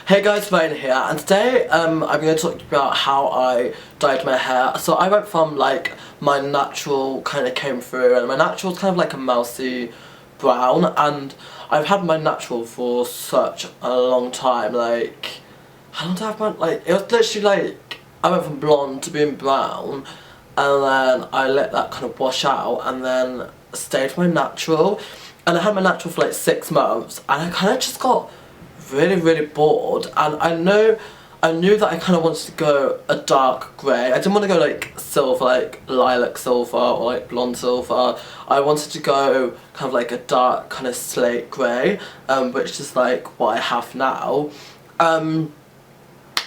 Hey guys, Ryan here, and today I'm going to talk about how I dyed my hair. So I went from like my natural kind of came through, and my natural is kind of like a mousy brown, and I've had my natural for such a long time. Like, how long did I have my, like, it was literally like I went from blonde to being brown, and then I let that kind of wash out, and then stayed with my natural, and I had my natural for like 6 months, and I kind of just got really bored, and I knew that I kind of wanted to go a dark grey. I didn't want to go like silver, like lilac silver or like blonde silver. I wanted to go kind of like a dark kind of slate grey, which is like what I have now.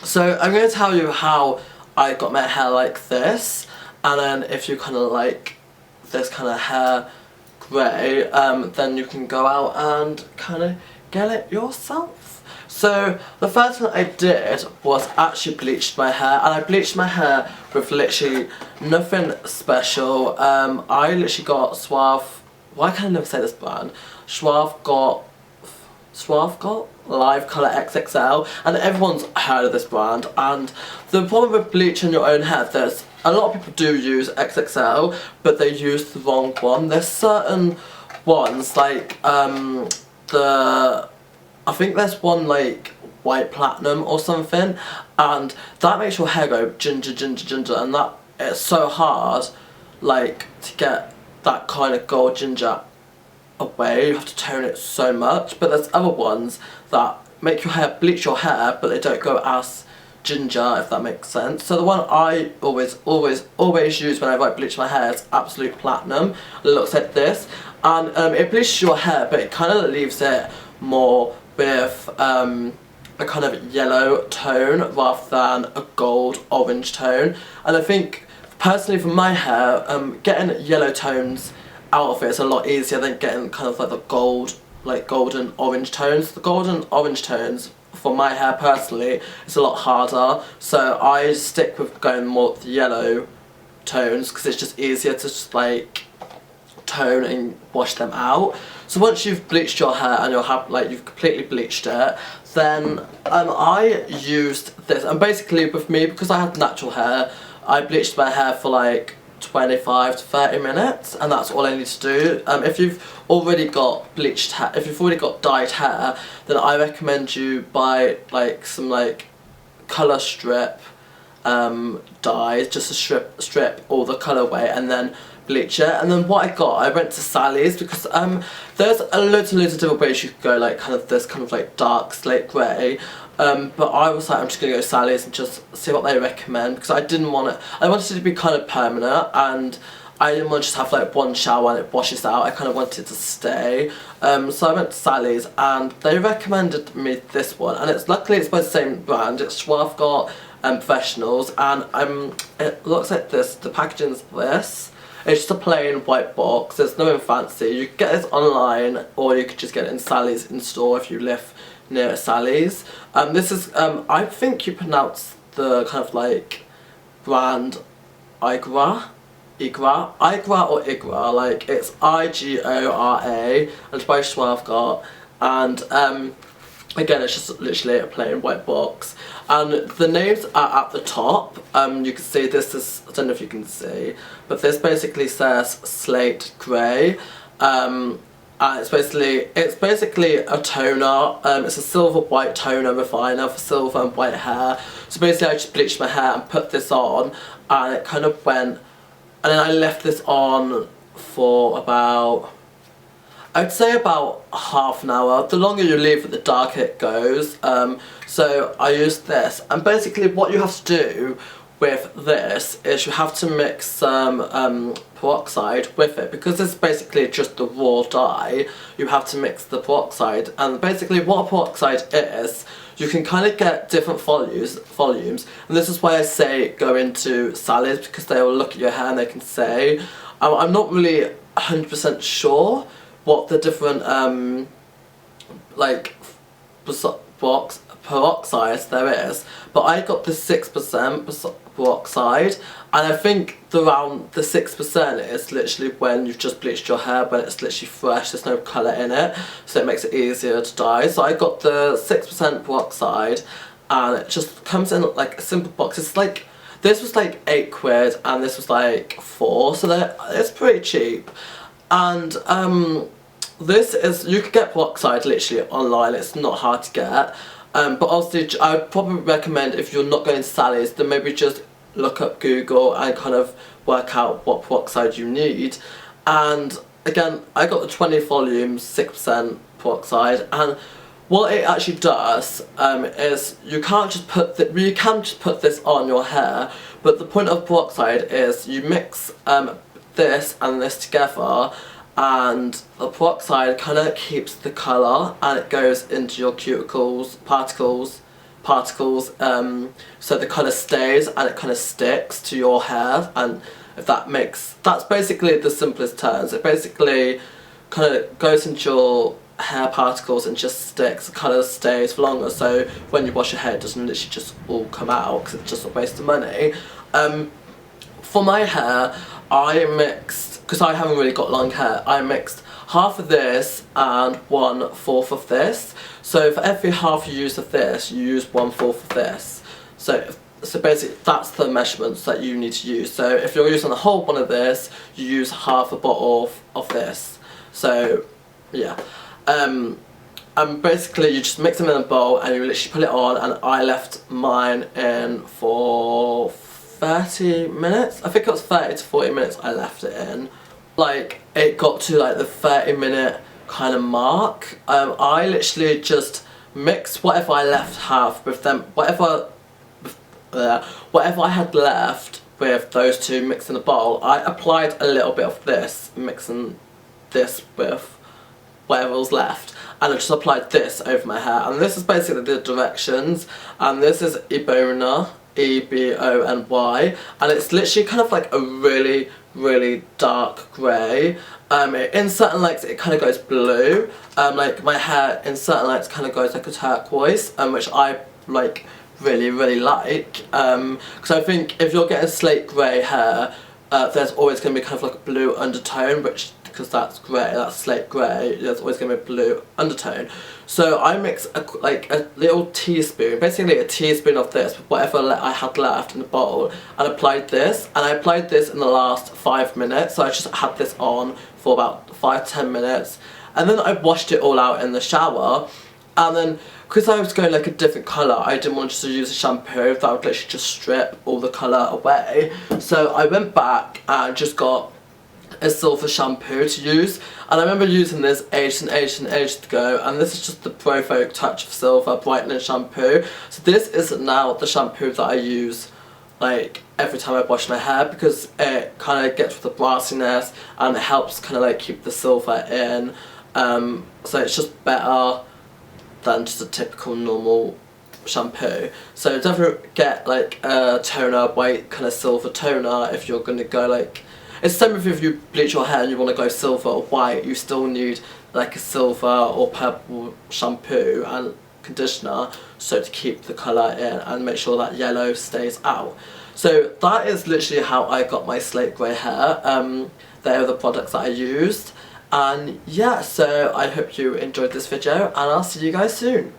So I'm going to tell you how I got my hair like this, and then if you kind of like this kind of hair grey, then you can go out and kind of get it yourself. So the first thing I did was actually bleached my hair, and I bleached my hair with literally nothing special. I literally got Suave, why can I never say this brand? Suave got Live Colour XXL, and everyone's heard of this brand. And the problem with bleaching your own hair, there's a lot of people do use XXL, but they use the wrong one. There's certain ones like I think there's one like white platinum or something, and that makes your hair go ginger, and that it's so hard like to get that kind of gold ginger away. You have to tone it so much. But there's other ones that make your hair bleach your hair, but they don't go as ginger, if that makes sense. So the one I always use whenever I bleach my hair is Absolute Platinum. It looks like this, and it bleaches your hair, but it kind of leaves it more with a kind of yellow tone rather than a gold orange tone. And I think personally for my hair, getting yellow tones out of it is a lot easier than getting kind of like the golden orange tones. The golden orange tones for my hair personally is a lot harder, so I stick with going more with the yellow tones because it's just easier to just like tone and wash them out. So once you've bleached your hair and you've completely bleached it, then I used this, and basically with me, because I had natural hair, I bleached my hair for like 25 to 30 minutes, and that's all I need to do. If you've already got bleached hair, if you've already got dyed hair, then I recommend you buy like some like colour strip dyes, just to strip all the colourway and then bleach it. And then what I went to Sally's, because there's loads and loads of different ways you could go, like kind of this kind of like dark slate grey, but I was like, I'm just gonna go to Sally's and just see what they recommend, because I wanted it to be kind of permanent, and I didn't want to just have like one shower and it washes out. I kind of wanted it to stay. So I went to Sally's and they recommended me this one, and luckily it's by the same brand. It's Suave Professionals, and it looks like this. The packaging's this. It's just a plain white box. There's nothing fancy. You can get this online, or you could just get it in Sally's in store if you live near Sally's. This is I think you pronounce the kind of like brand Igra or Igra, like it's Igora, and it's by Suave, and again, it's just literally a plain white box, and the names are at the top. You can see this is, I don't know if you can see, but this basically says Slate Grey, and it's basically a toner. It's a silver white toner refiner for silver and white hair. So basically I just bleached my hair and put this on, and it kind of went, and then I left this on for about, I'd say about half an hour. The longer you leave it, the darker it goes. So I used this, and basically what you have to do with this is you have to mix some peroxide with it, because it's basically just the raw dye. You have to mix the peroxide, and basically what peroxide is, you can kind of get different volumes, and this is why I say go into Sally's, because they will look at your hair and they can say, I'm not really 100% sure what the different like peroxides there is, but I got the 6% peroxide, and I think around the 6% is literally when you've just bleached your hair, but it's literally fresh, there's no colour in it, so it makes it easier to dye. So I got the 6% peroxide, and it just comes in like a simple box. It's like, this was like £8 and this was like 4, so it's pretty cheap. And this is, you could get peroxide literally online, it's not hard to get. But obviously I would probably recommend, if you're not going to Sally's, then maybe just look up Google and kind of work out what peroxide you need. And again, I got the 20 volumes, 6% peroxide, and what it actually does is you can just put this on your hair, but the point of peroxide is you mix this and this together, and the peroxide kind of keeps the colour, and it goes into your cuticles, particles, so the colour stays and it kind of sticks to your hair. And if that's basically the simplest terms. It basically kind of goes into your hair particles and just sticks, the colour stays for longer, so when you wash your hair it doesn't literally just all come out, because it's just a waste of money. For my hair, I mixed, because I haven't really got long hair, I mixed half of this and 1/4 of this. So for every half you use of this, you use 1/4 of this. So basically that's the measurements that you need to use. So if you're using the whole one of this, you use half a bottle of this. So yeah. And basically you just mix them in a bowl and you literally put it on, and I left mine in for 30 minutes. I think it was 30 to 40 minutes I left it in. Like, it got to like the 30-minute kind of mark. I literally just mixed whatever I left have with them, whatever I had left with those two mixed in the bowl. I applied a little bit of this, mixing this with whatever was left, and I just applied this over my hair. And this is basically the directions, and this is Ebony, E-B-O-N-Y, and it's literally kind of like a really, really dark grey. In certain lights it kind of goes blue, like my hair in certain lights kind of goes like a turquoise, which I like really, really like, because I think if you're getting slate grey hair, there's always going to be kind of like a blue undertone, which, because that's grey, that's slate grey, there's always going to be a blue undertone. So I mix a little teaspoon, basically a teaspoon of this, with whatever I had left in the bowl, and applied this. And I applied this in the last 5 minutes, so I just had this on for about 5 to 10 minutes. And then I washed it all out in the shower, and then, because I was going like a different colour, I didn't want to use a shampoo that would literally just strip all the colour away. So I went back and just got a silver shampoo to use, and I remember using this ages ago, and this is just the Provoke Touch of Silver Brightening Shampoo. So this is now the shampoo that I use like every time I wash my hair, because it kind of gets rid of the brassiness and it helps kind of like keep the silver in, so it's just better than just a typical normal shampoo. So definitely get like a toner, white kind of silver toner, if you're going to go like, it's the same if you bleach your hair and you want to go silver or white, you still need like a silver or purple shampoo and conditioner, so to keep the colour in and make sure that yellow stays out. So that is literally how I got my slate grey hair. They are the products that I used, and yeah, so I hope you enjoyed this video, and I'll see you guys soon.